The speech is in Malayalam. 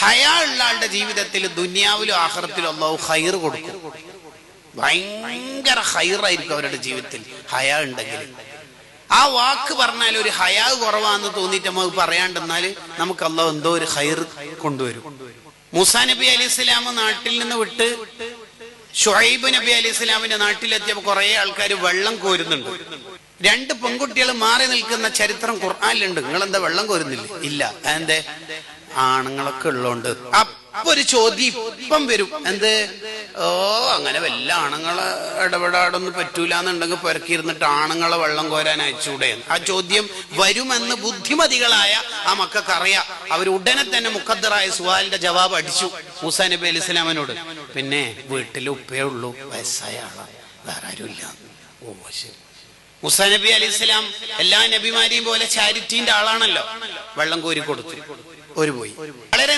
ഹയാ ഉള്ള ആളുടെ ജീവിതത്തിൽ ദുനിയാവിലും ആഖിറത്തിലും അല്ലാഹു ഖൈർ കൊടുക്കും. ഭയങ്കര ഖൈറായിരിക്കും അവരുടെ ജീവിതത്തിൽ ഹയാ ഉണ്ടെങ്കിൽ. ആ വാക്ക് പറഞ്ഞാൽ ഒരു ഹയാ കുറവാന്ന് തോന്നിയിട്ട് നമുക്ക് പറയാണ്ടെന്നാൽ നമുക്ക് അല്ലാഹു എന്തോ ഒരു ഖൈർ കൊണ്ടുവരും. മൂസാ നബി അലൈഹി സ്വലാം നാട്ടിൽ നിന്ന് വിട്ട് ഷുഐബ് നബി അലൈഹി സ്വലാമിന്റെ നാട്ടിലെത്തിയപ്പോൾ കുറെ ആൾക്കാർ വെള്ളം കോരുന്നുണ്ട്. 2 പെൺകുട്ടികൾ മാറി നിൽക്കുന്ന ചരിത്രം ഖുർആനിലുണ്ട്. നിങ്ങളെന്താ വെള്ളം കോരുന്നില്ല? ഇല്ല. എന്തേ? ആണുങ്ങളൊക്കെ ഉള്ളോണ്ട്. അപ്പൊ ഒരു ചോദ്യം ഇപ്പം വരും. എന്ത്? അങ്ങനെ വല്ല ആണുങ്ങളെ ഇടപെടാടൊന്നും പറ്റൂല എന്നുണ്ടെങ്കിൽ പുരക്കിയിരുന്നിട്ട് ആണുങ്ങളെ വെള്ളം കോരാൻ അയച്ചൂടെ? ആ ചോദ്യം വരുമെന്ന് ബുദ്ധിമതികളായ ആ മക്കൾക്കറിയാം. അവർ ഉടനെ തന്നെ മുഖദ്ദറായ സുആലിന്റെ ജവാബ് അടിച്ചു മൂസാ നബി അലൈഹി സ്വലാമിനോട്. പിന്നെ വീട്ടിൽ ഉപ്പയേ ഉള്ളൂ, വയസ്സായ ആളാ, വേറെ ആരുമില്ല. ഓ ശരി. മൂസാ നബി അലൈഹി സ്വലാം എല്ലാ നബിമാരെയും പോലെ ചാരിറ്റീന്റെ ആളാണല്ലോ. വെള്ളം കോരി കൊടുത്തു. ഒരു പോയി വളരെ